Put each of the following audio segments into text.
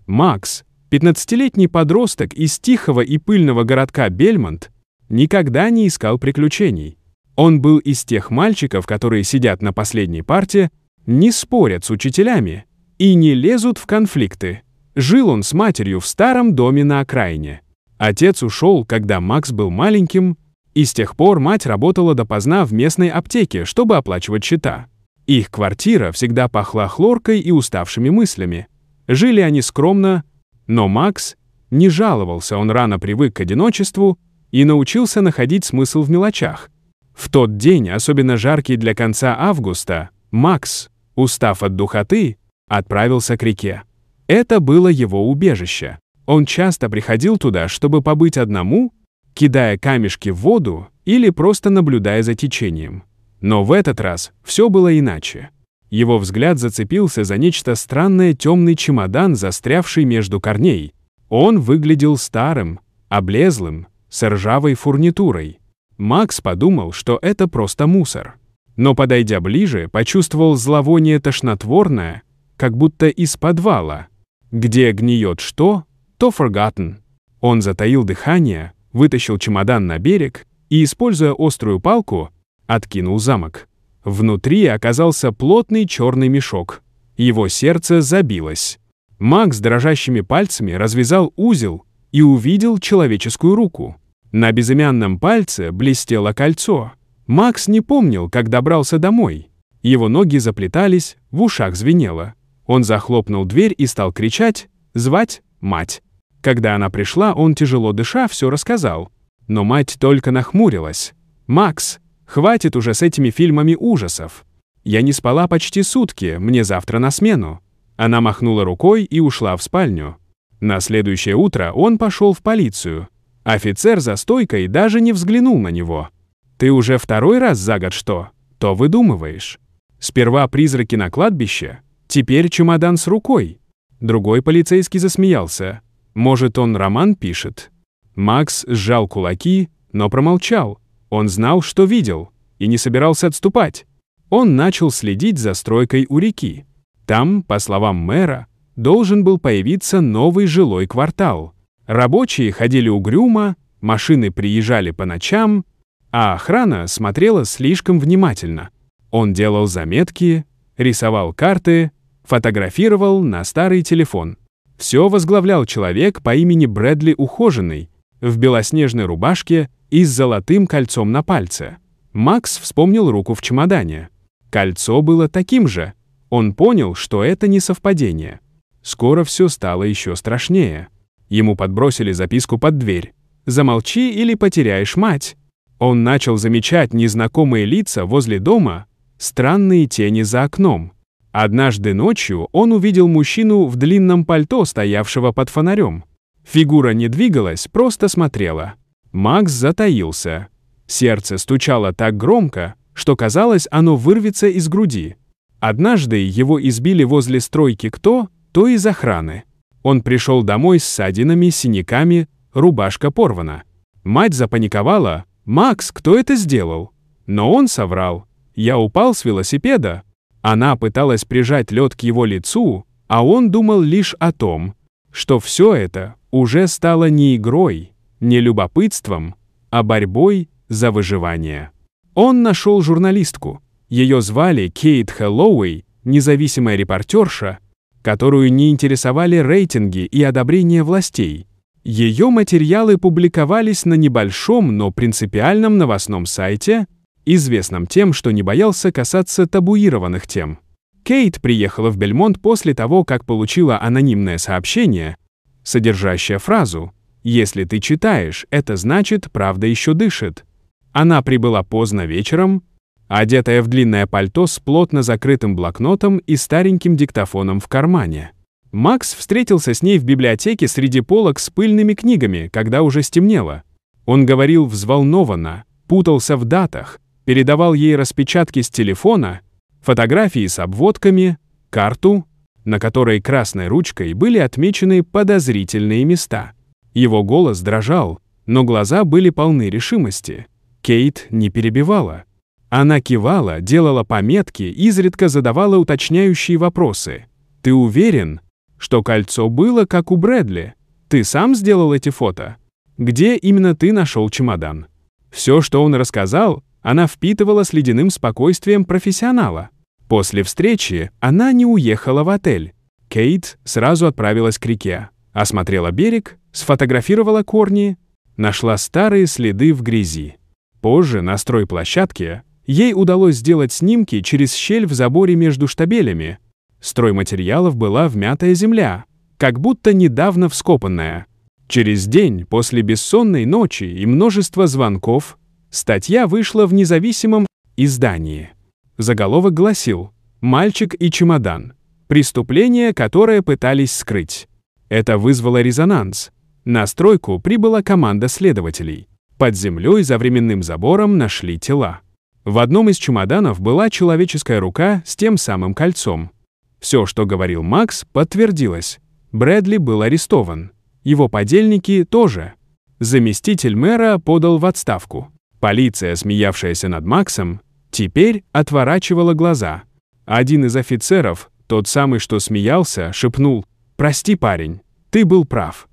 Макс, 15-летний подросток из тихого и пыльного городка Бельмонт, никогда не искал приключений. Он был из тех мальчиков, которые сидят на последней парте, не спорят с учителями и не лезут в конфликты. Жил он с матерью в старом доме на окраине. Отец ушел, когда Макс был маленьким, и с тех пор мать работала допоздна в местной аптеке, чтобы оплачивать счета. Их квартира всегда пахла хлоркой и уставшими мыслями. Жили они скромно, но Макс не жаловался, он рано привык к одиночеству и научился находить смысл в мелочах. В тот день, особенно жаркий для конца августа, Макс, устав от духоты, отправился к реке. Это было его убежище. Он часто приходил туда, чтобы побыть одному, кидая камешки в воду или просто наблюдая за течением. Но в этот раз все было иначе. Его взгляд зацепился за нечто странное, темный чемодан, застрявший между корней. Он выглядел старым, облезлым, с ржавой фурнитурой. Макс подумал, что это просто мусор. Но, подойдя ближе, почувствовал зловоние тошнотворное, как будто из подвала. Где гниет что, то forgotten. Он затаил дыхание, вытащил чемодан на берег и, используя острую палку, откинул замок. Внутри оказался плотный черный мешок. Его сердце забилось. Макс дрожащими пальцами развязал узел и увидел человеческую руку. На безымянном пальце блестело кольцо. Макс не помнил, как добрался домой. Его ноги заплетались, в ушах звенело. Он захлопнул дверь и стал кричать, звать мать. Когда она пришла, он, тяжело дыша, все рассказал. Но мать только нахмурилась. «Макс, хватит уже с этими фильмами ужасов. Я не спала почти сутки, мне завтра на смену». Она махнула рукой и ушла в спальню. На следующее утро он пошел в полицию. Офицер за стойкой даже не взглянул на него. «Ты уже второй раз за год что? То выдумываешь. Сперва призраки на кладбище, теперь чемодан с рукой». Другой полицейский засмеялся. «Может, он роман пишет?» Макс сжал кулаки, но промолчал. Он знал, что видел, и не собирался отступать. Он начал следить за стройкой у реки. Там, по словам мэра, должен был появиться новый жилой квартал. Рабочие ходили угрюмо, машины приезжали по ночам, а охрана смотрела слишком внимательно. Он делал заметки, рисовал карты, фотографировал на старый телефон. Все возглавлял человек по имени Брэдли Ухоженный, в белоснежной рубашке и с золотым кольцом на пальце. Макс вспомнил руку в чемодане. Кольцо было таким же. Он понял, что это не совпадение. Скоро все стало еще страшнее. Ему подбросили записку под дверь. «Замолчи или потеряешь мать». Он начал замечать незнакомые лица возле дома, странные тени за окном. Однажды ночью он увидел мужчину в длинном пальто, стоявшего под фонарем. Фигура не двигалась, просто смотрела. Макс затаился. Сердце стучало так громко, что казалось, оно вырвется из груди. Однажды его избили возле стройки кто, то из охраны. Он пришел домой с ссадинами, синяками, рубашка порвана. Мать запаниковала. «Макс, кто это сделал?» Но он соврал. «Я упал с велосипеда». Она пыталась прижать лед к его лицу, а он думал лишь о том, что все это уже стало не игрой, не любопытством, а борьбой за выживание. Он нашел журналистку. Ее звали Кейт Хэллоуэй, независимая репортерша, которую не интересовали рейтинги и одобрение властей. Ее материалы публиковались на небольшом, но принципиальном новостном сайте, известном тем, что не боялся касаться табуированных тем. Кейт приехала в Бельмонт после того, как получила анонимное сообщение, содержащее фразу «Если ты читаешь, это значит, правда еще дышит». Она прибыла поздно вечером, одетая в длинное пальто с плотно закрытым блокнотом и стареньким диктофоном в кармане. Макс встретился с ней в библиотеке среди полок с пыльными книгами, когда уже стемнело. Он говорил взволнованно, путался в датах, передавал ей распечатки с телефона, фотографии с обводками, карту, на которой красной ручкой были отмечены подозрительные места. Его голос дрожал, но глаза были полны решимости. Кейт не перебивала. Она кивала, делала пометки, изредка задавала уточняющие вопросы. «Ты уверен?» что кольцо было, как у Брэдли. Ты сам сделал эти фото? Где именно ты нашел чемодан? Все, что он рассказал, она впитывала с ледяным спокойствием профессионала. После встречи она не уехала в отель. Кейт сразу отправилась к реке, осмотрела берег, сфотографировала корни, нашла старые следы в грязи. Позже на стройплощадке ей удалось сделать снимки через щель в заборе между штабелями. Стройматериалов была вмятая земля, как будто недавно вскопанная. Через день после бессонной ночи и множества звонков статья вышла в независимом издании. Заголовок гласил «Мальчик и чемодан. Преступление, которое пытались скрыть». Это вызвало резонанс. На стройку прибыла команда следователей. Под землей за временным забором нашли тела. В одном из чемоданов была человеческая рука с тем самым кольцом. Все, что говорил Макс, подтвердилось. Брэдли был арестован. Его подельники тоже. Заместитель мэра подал в отставку. Полиция, смеявшаяся над Максом, теперь отворачивала глаза. Один из офицеров, тот самый, что смеялся, шепнул: «Прости, парень, ты был прав».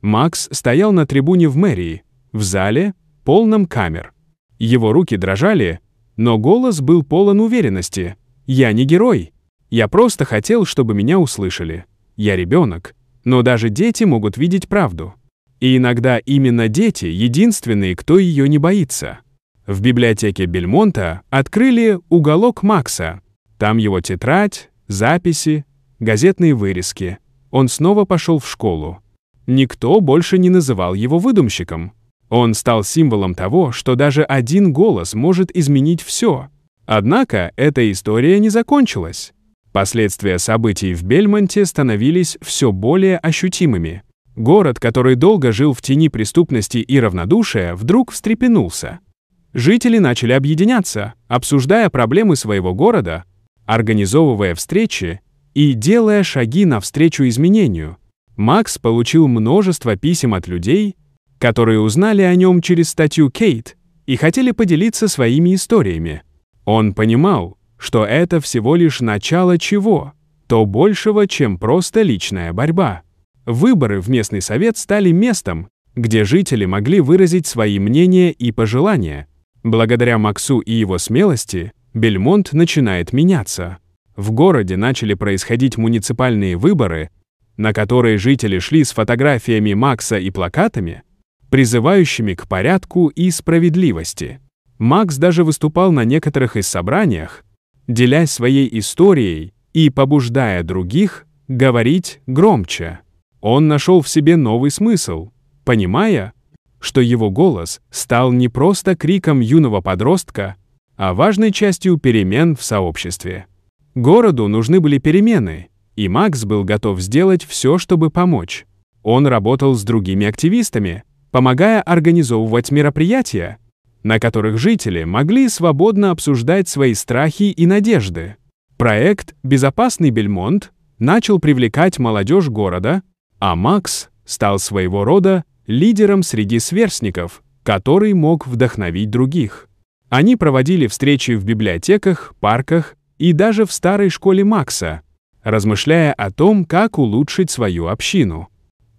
Макс стоял на трибуне в мэрии, в зале, полном камер. Его руки дрожали, но голос был полон уверенности. «Я не герой. Я просто хотел, чтобы меня услышали. Я ребенок, но даже дети могут видеть правду. И иногда именно дети единственные, кто ее не боится». В библиотеке Бельмонта открыли уголок Макса. Там его тетрадь, записи, газетные вырезки. Он снова пошел в школу. Никто больше не называл его выдумщиком. Он стал символом того, что даже один голос может изменить все. Однако эта история не закончилась. Последствия событий в Бельмонте становились все более ощутимыми. Город, который долго жил в тени преступности и равнодушия, вдруг встрепенулся. Жители начали объединяться, обсуждая проблемы своего города, организовывая встречи и делая шаги навстречу изменению. Макс получил множество писем от людей, которые узнали о нем через статью Кейт и хотели поделиться своими историями. Он понимал, что это всего лишь начало чего, то большего, чем просто личная борьба. Выборы в местный совет стали местом, где жители могли выразить свои мнения и пожелания. Благодаря Максу и его смелости Бельмонт начинает меняться. В городе начали происходить муниципальные выборы, на которые жители шли с фотографиями Макса и плакатами, призывающими к порядку и справедливости. Макс даже выступал на некоторых из собраниях, делясь своей историей и побуждая других говорить громче. Он нашел в себе новый смысл, понимая, что его голос стал не просто криком юного подростка, а важной частью перемен в сообществе. Городу нужны были перемены, и Макс был готов сделать все, чтобы помочь. Он работал с другими активистами, помогая организовывать мероприятия, на которых жители могли свободно обсуждать свои страхи и надежды. Проект «Безопасный Бельмонт» начал привлекать молодежь города, а Макс стал своего рода лидером среди сверстников, который мог вдохновить других. Они проводили встречи в библиотеках, парках и даже в старой школе Макса, размышляя о том, как улучшить свою общину.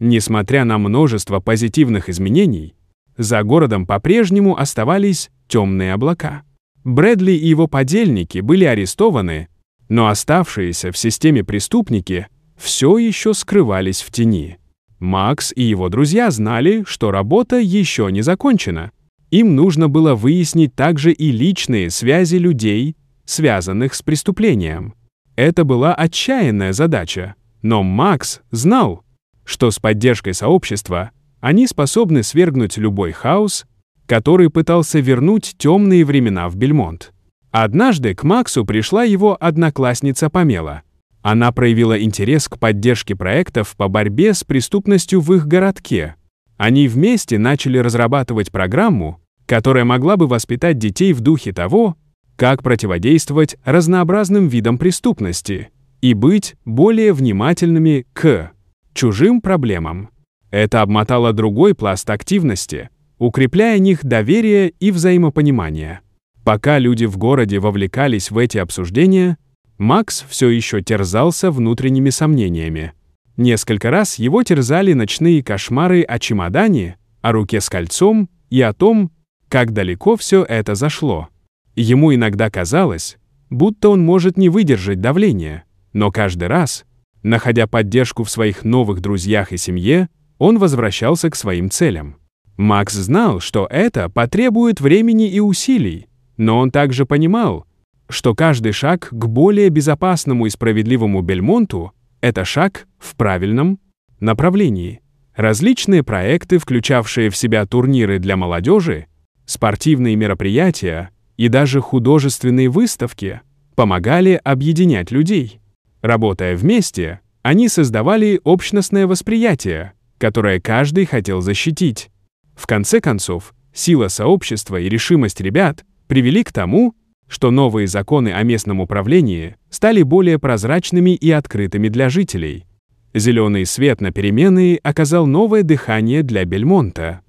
Несмотря на множество позитивных изменений, за городом по-прежнему оставались темные облака. Брэдли и его подельники были арестованы, но оставшиеся в системе преступники все еще скрывались в тени. Макс и его друзья знали, что работа еще не закончена. Им нужно было выяснить также и личные связи людей, связанных с преступлением. Это была отчаянная задача, но Макс знал, что с поддержкой сообщества они способны свергнуть любой хаос, который пытался вернуть темные времена в Бельмонт. Однажды к Максу пришла его одноклассница Памела. Она проявила интерес к поддержке проектов по борьбе с преступностью в их городке. Они вместе начали разрабатывать программу, которая могла бы воспитать детей в духе того, как противодействовать разнообразным видам преступности и быть более внимательными к чужим проблемам. Это обмотало другой пласт активности, укрепляя в них доверие и взаимопонимание. Пока люди в городе вовлекались в эти обсуждения, Макс все еще терзался внутренними сомнениями. Несколько раз его терзали ночные кошмары о чемодане, о руке с кольцом и о том, как далеко все это зашло. Ему иногда казалось, будто он может не выдержать давления, но каждый раз, находя поддержку в своих новых друзьях и семье, он возвращался к своим целям. Макс знал, что это потребует времени и усилий, но он также понимал, что каждый шаг к более безопасному и справедливому Бельмонту — это шаг в правильном направлении. Различные проекты, включавшие в себя турниры для молодежи, спортивные мероприятия и даже художественные выставки, помогали объединять людей. Работая вместе, они создавали общностное восприятие, которое каждый хотел защитить. В конце концов, сила сообщества и решимость ребят привели к тому, что новые законы о местном управлении стали более прозрачными и открытыми для жителей. Зеленый свет на перемены оказал новое дыхание для Бельмонта.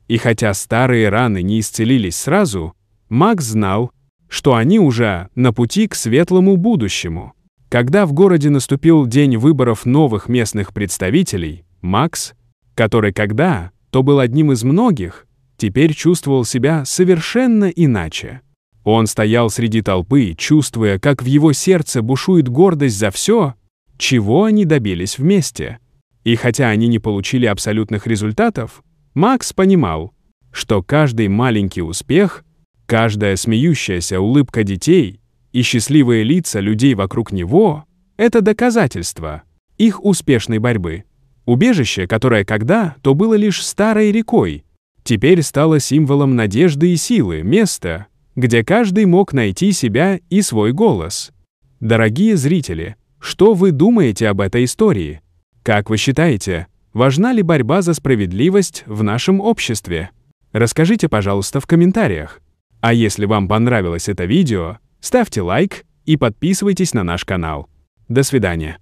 И хотя старые раны не исцелились сразу, Макс знал, что они уже на пути к светлому будущему. Когда в городе наступил день выборов новых местных представителей, Макс, который когда-то был одним из многих, теперь чувствовал себя совершенно иначе. Он стоял среди толпы, чувствуя, как в его сердце бушует гордость за все, чего они добились вместе. И хотя они не получили абсолютных результатов, Макс понимал, что каждый маленький успех, каждая смеющаяся улыбка детей и счастливые лица людей вокруг него — это доказательство их успешной борьбы. Убежище, которое когда-то было лишь старой рекой, теперь стало символом надежды и силы, места, где каждый мог найти себя и свой голос. Дорогие зрители, что вы думаете об этой истории? Как вы считаете, важна ли борьба за справедливость в нашем обществе? Расскажите, пожалуйста, в комментариях. А если вам понравилось это видео, ставьте лайк и подписывайтесь на наш канал. До свидания.